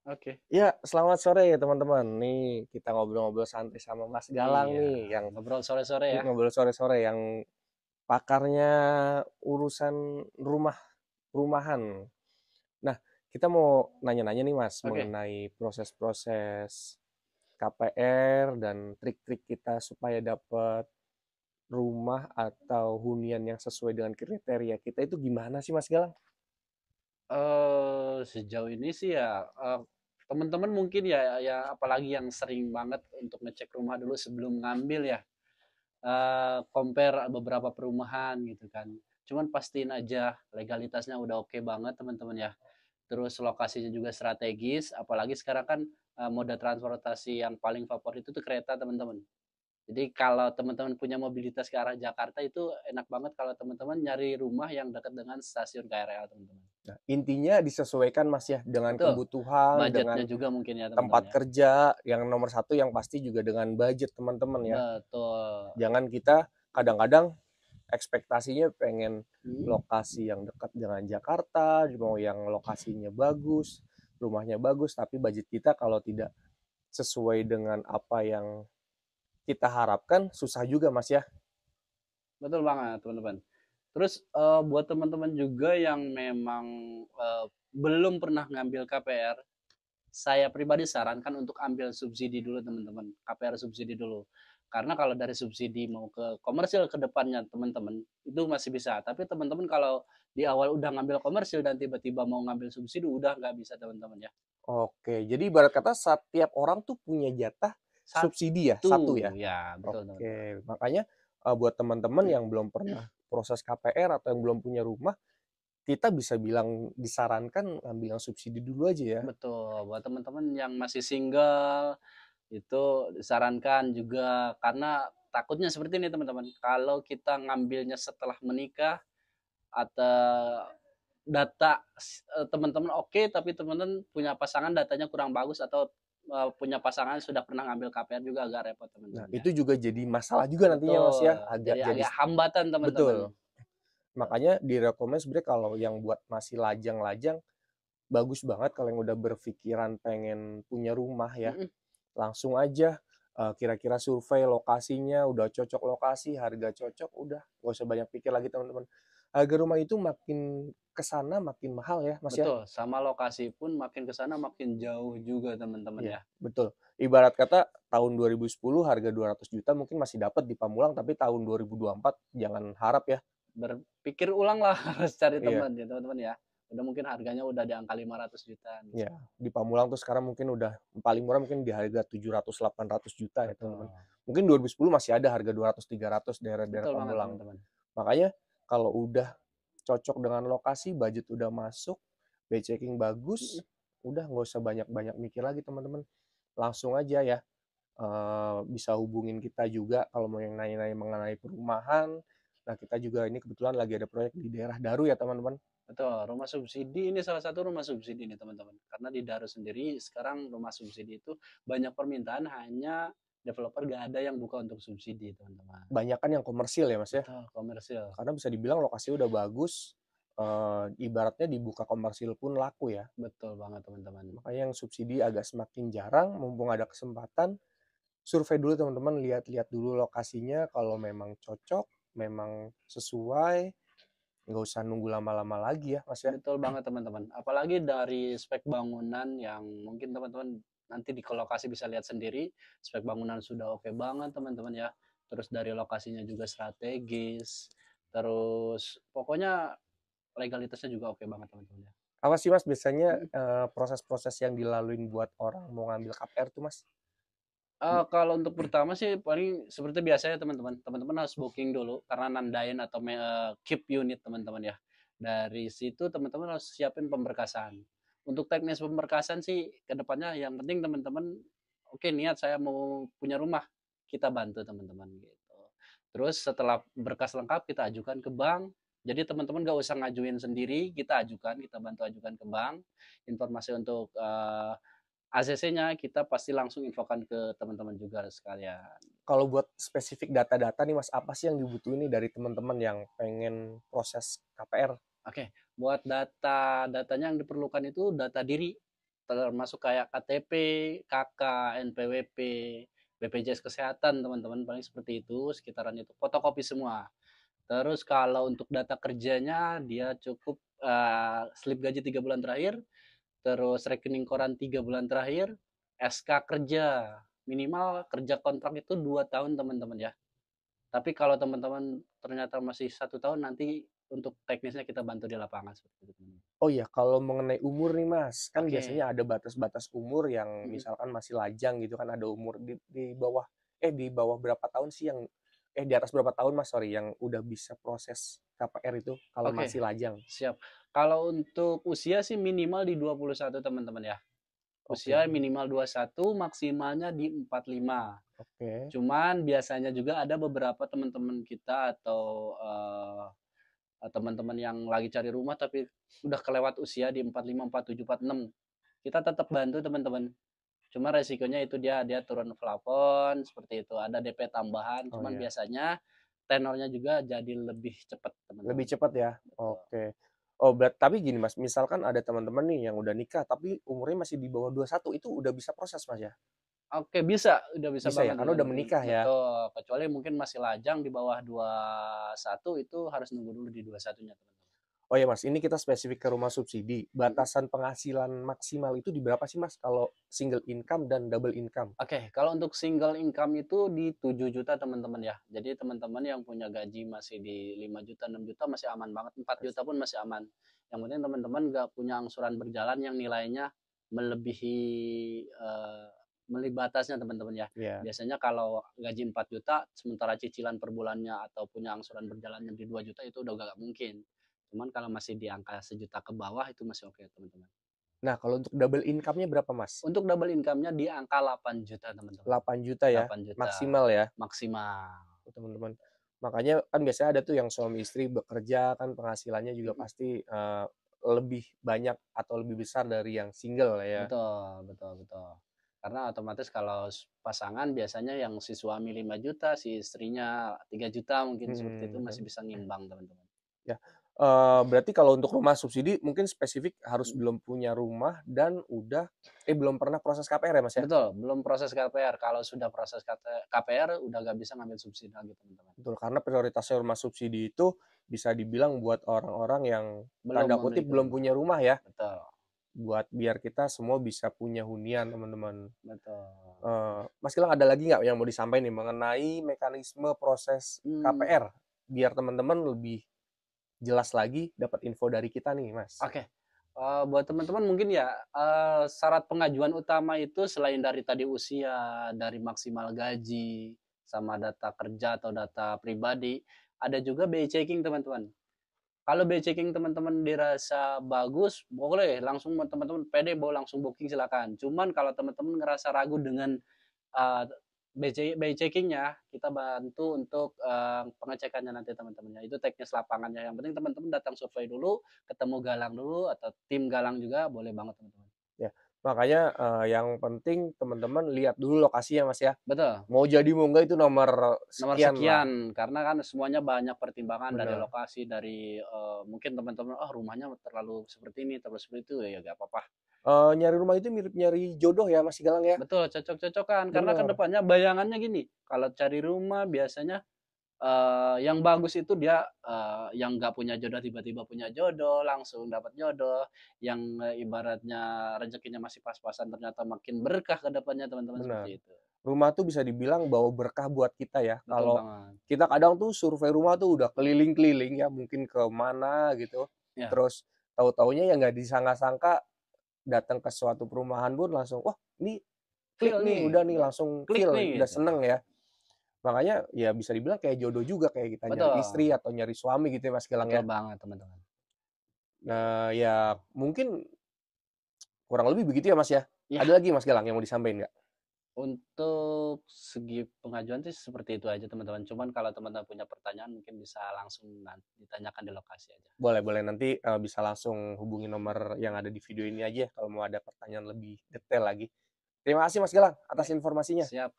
Oke. Ya, selamat sore ya teman-teman. Nih kita ngobrol-ngobrol santai sama Mas Galang Iya, nih, yang ngobrol sore-sore ya. ngobrol sore-sore yang pakarnya urusan rumahan. Nah, kita mau nanya-nanya nih Mas Oke. mengenai proses-proses KPR dan trik-trik kita supaya dapat rumah atau hunian yang sesuai dengan kriteria kita itu gimana sih Mas Galang? Sejauh ini sih ya, teman-teman mungkin ya apalagi yang sering banget untuk ngecek rumah dulu sebelum ngambil ya, compare beberapa perumahan gitu kan. Cuman pastiin aja legalitasnya udah oke banget teman-teman ya. Terus lokasinya juga strategis, apalagi sekarang kan, moda transportasi yang paling favorit itu tuh kereta teman-teman. Jadi kalau teman-teman punya mobilitas ke arah Jakarta itu enak banget kalau teman-teman nyari rumah yang dekat dengan stasiun KRL, teman-teman. Nah, intinya disesuaikan Mas ya dengan Betul, kebutuhan, budgetnya dengan juga mungkin ya, teman-teman tempat ya. kerja, yang nomor satu yang pasti juga dengan budget teman-teman ya. Betul. Jangan kita kadang-kadang ekspektasinya pengen Mhm, lokasi yang dekat dengan Jakarta, mau yang lokasinya bagus, rumahnya bagus, tapi budget kita kalau tidak sesuai dengan apa yang kita harapkan, susah juga Mas ya. betul banget, teman-teman. Terus, buat teman-teman juga yang memang, belum pernah ngambil KPR, saya pribadi sarankan untuk ambil subsidi dulu teman-teman, KPR subsidi dulu. Karena kalau dari subsidi mau ke komersil ke depannya teman-teman, itu masih bisa. Tapi teman-teman kalau di awal udah ngambil komersil dan tiba-tiba mau ngambil subsidi, udah nggak bisa teman-teman ya. Oke, jadi ibarat kata setiap orang tuh punya jatah subsidi ya, Satu, satu ya. ya betul teman-teman. Oke, makanya buat teman-teman yang belum pernah proses KPR atau yang belum punya rumah, kita bisa bilang disarankan ambil yang subsidi dulu aja ya. Betul, buat teman-teman yang masih single, itu disarankan juga karena takutnya seperti ini teman-teman, kalau kita ngambilnya setelah menikah atau teman-teman oke, tapi teman-teman punya pasangan datanya kurang bagus atau, punya pasangan sudah pernah ngambil KPR juga agak repot Nah, teman-teman ya. itu juga jadi masalah juga nantinya Mas Betul, ya, agak jadi jadi agak hambatan teman-teman. betul. Makanya direkomend sebenarnya kalau yang buat masih lajang-lajang, bagus banget kalau yang udah berpikiran pengen punya rumah ya. Mhm, Langsung aja kira-kira survei lokasinya, udah cocok lokasi, harga cocok, udah nggak usah banyak pikir lagi teman-teman. Harga rumah itu makin ke sana makin mahal ya, Mas ya? betul, sama lokasi pun makin ke sana makin jauh juga teman-teman Iya, ya. betul. Ibarat kata tahun 2010 harga 200 juta mungkin masih dapat di Pamulang, tapi tahun 2024 jangan harap ya. Berpikir ulang lah harus cari Iya. teman ya teman-teman ya. Udah mungkin harganya udah di angka 500 jutaan gitu. Ya, di Pamulang tuh sekarang mungkin udah paling murah mungkin di harga 700, 800 juta ya teman-teman. Betul. Mungkin 2010 masih ada harga 200, 300 daerah-daerah Betul banget Pamulang. teman-teman. Makanya kalau udah cocok dengan lokasi, budget udah masuk, by checking Mhm. bagus, udah nggak usah banyak-banyak mikir lagi teman-teman. Langsung aja ya, bisa hubungin kita juga kalau mau yang nanya-nanya mengenai perumahan. Nah, kita juga ini kebetulan lagi ada proyek di daerah Daru ya teman-teman. Betul, rumah subsidi ini salah satu rumah subsidi nih teman-teman. Karena di Daru sendiri sekarang rumah subsidi itu banyak permintaan hanya developer gak ada yang buka untuk subsidi teman-teman. Banyak kan yang komersil ya Mas ya. Betul, komersil. Karena bisa dibilang lokasinya udah bagus, ibaratnya dibuka komersil pun laku ya. Betul banget teman-teman. Makanya yang subsidi agak semakin jarang, mumpung ada kesempatan, survei dulu teman-teman, lihat-lihat dulu lokasinya, kalau memang cocok, memang sesuai, nggak usah nunggu lama-lama lagi ya Mas ya. Betul banget teman-teman. Apalagi dari spek bangunan yang mungkin teman-teman nanti di lokasi bisa lihat sendiri, spek bangunan sudah oke banget teman-teman ya. Terus dari lokasinya juga strategis, terus pokoknya legalitasnya juga oke banget teman-teman ya. Apa sih Mas biasanya, Mhm. proses-proses yang dilaluin buat orang mau ngambil KPR tuh Mas? Kalau untuk pertama sih paling seperti biasanya teman-teman, teman-teman harus booking dulu karena nandain atau keep unit teman-teman ya. Dari situ teman-teman harus siapin pemberkasan. Untuk teknis pemberkasan sih ke depannya yang penting teman-teman, oke niat saya mau punya rumah, kita bantu teman-teman gitu. Terus setelah berkas lengkap kita ajukan ke bank, jadi teman-teman nggak usah ngajuin sendiri, kita ajukan, kita bantu ajukan ke bank. Informasi untuk, ACC-nya kita pasti langsung infokan ke teman-teman juga sekalian. Kalau buat spesifik data-data nih Mas, apa sih yang dibutuhin nih dari teman-teman yang pengen proses KPR? Oke, buat datanya yang diperlukan itu data diri, termasuk kayak KTP, KK, NPWP, BPJS Kesehatan teman-teman, paling seperti itu, sekitaran itu, fotokopi semua. Terus kalau untuk data kerjanya dia cukup, slip gaji 3 bulan terakhir, terus rekening koran 3 bulan terakhir, SK kerja, minimal kerja kontrak itu 2 tahun teman-teman ya. Tapi kalau teman-teman ternyata masih 1 tahun, nanti untuk teknisnya kita bantu di lapangan seperti itu, teman-teman. Oh iya, kalau mengenai umur nih Mas, kan Oke, biasanya ada batas-batas umur yang mhm, misalkan masih lajang gitu kan, ada umur di bawah di bawah berapa tahun sih yang di atas berapa tahun Mas, sorry, yang udah bisa proses KPR itu kalau oke, masih lajang? siap. Kalau untuk usia sih minimal di 21 teman-teman ya. Oke Usia minimal 21, maksimalnya di 45. oke. Cuman biasanya juga ada beberapa teman-teman kita atau, teman-teman yang lagi cari rumah tapi udah kelewat usia di 45, 47, 46. Kita tetap bantu teman-teman. Cuma resikonya itu dia turun plafon seperti itu, ada DP tambahan, Oh cuman ya, biasanya tenornya juga jadi lebih cepat lebih teman-teman. cepat ya? Betul. Oke. Oh, tapi gini Mas, misalkan ada teman-teman nih yang udah nikah tapi umurnya masih di bawah 21 itu udah bisa proses Mas ya? Oke bisa, udah bisa Bisa ya? banget Karena udah teman-teman. menikah ya? Betul, kecuali mungkin masih lajang di bawah 21 itu harus nunggu dulu di 21-nya teman-teman. Oh ya Mas, ini kita spesifik ke rumah subsidi. Mhm. Batasan penghasilan maksimal itu di berapa sih Mas kalau single income dan double income? Oke, kalau untuk single income itu di 7 juta teman-teman ya. Jadi teman-teman yang punya gaji masih di 5 juta, 6 juta masih aman banget, 4 juta pun masih aman. Yang penting teman-teman nggak punya angsuran berjalan yang nilainya melebihi, eee, melebihi batasnya teman-teman ya. Iya. Biasanya kalau gaji 4 juta, sementara cicilan per bulannya atau punya angsuran berjalannya di 2 juta itu udah nggak mungkin. Cuman kalau masih di angka 1 juta ke bawah itu masih oke teman-teman. Nah, kalau untuk double income-nya berapa Mas? Untuk double income-nya di angka 8 juta teman-teman. 8 juta ya? 8 juta Maksimal ya, maksimal. teman-teman. Makanya kan biasanya ada tuh yang suami istri bekerja kan penghasilannya juga Mhm, pasti, lebih banyak atau lebih besar dari yang single lah ya. betul betul betul. Karena otomatis kalau pasangan biasanya yang si suami 5 juta, si istrinya 3 juta mungkin seperti itu masih Mhm. bisa ngimbang teman-teman. Ya, berarti kalau untuk rumah subsidi mungkin spesifik harus Mhm, belum punya rumah dan udah belum pernah proses KPR ya, Mas, ya? betul, belum proses KPR. Kalau sudah proses KPR udah nggak bisa ngambil subsidi lagi teman-teman. Betul, karena prioritasnya rumah subsidi itu bisa dibilang buat orang-orang yang Belum tanda kutip memiliki belum rumah. punya rumah ya, Betul buat biar kita semua bisa punya hunian, teman-teman. betul. Mas Gilang ada lagi nggak yang mau disampaikan nih mengenai mekanisme proses Mmm, KPR? Biar teman-teman lebih jelas lagi dapat info dari kita nih, Mas. oke. Buat teman-teman mungkin ya, syarat pengajuan utama itu selain dari tadi usia, dari maksimal gaji, sama data kerja atau data pribadi, ada juga BI checking teman-teman. Kalau BI checking teman-teman dirasa bagus, boleh langsung teman-teman pede bawa langsung booking silakan. Cuman kalau teman-teman ngerasa ragu dengan Eee, BI checking-nya kita bantu untuk, pengecekannya nanti teman-teman ya, itu teknis lapangannya, yang penting teman-teman datang survei dulu, ketemu galang dulu atau tim galang juga boleh banget teman-teman. Ya, makanya, yang penting teman-teman lihat dulu lokasinya, Mas, ya. Betul, Mau jadi mau enggak itu nomor nomor sekian lah, sekian, karena kan semuanya banyak pertimbangan dari bener. lokasi, dari, mungkin teman-teman, "Oh rumahnya terlalu seperti ini, terlalu seperti itu," ya nggak apa-apa. Nyari rumah itu mirip nyari jodoh ya, Mas Galang ya? Betul, cocok-cocokan, karena ke Bener, depannya bayangannya gini, kalau cari rumah biasanya yang bagus itu dia, yang nggak punya jodoh tiba-tiba punya jodoh, langsung dapat jodoh, yang, ibaratnya rezekinya masih pas-pasan ternyata makin berkah ke depannya teman-teman bener. seperti itu. Rumah tuh bisa dibilang bawa berkah buat kita ya. Betul Kalau banget. kita kadang tuh survei rumah tuh udah keliling-keliling ya, mungkin ke mana gitu, Ya, terus tahu-taunya yang nggak disangka-sangka datang ke suatu perumahan pun langsung, "Wah, ini klik feel nih, nih, udah nih udah langsung klik feel, nih udah gitu. seneng ya." Makanya ya bisa dibilang kayak jodoh juga kayak kita nyari Betul, istri atau nyari suami gitu ya, Mas Gilang betul ya. banget teman-teman. Nah, ya mungkin kurang lebih begitu ya, Mas ya. Ya, Ada lagi Mas Gilang yang mau disampaikan nggak? untuk segi pengajuan sih seperti itu aja teman-teman, cuman kalau teman-teman punya pertanyaan mungkin bisa langsung ditanyakan di lokasi aja. Boleh boleh nanti, bisa langsung hubungi nomor yang ada di video ini aja ya kalau mau ada pertanyaan lebih detail lagi. Terima kasih Mas Gilang atas Baik, informasinya. siap.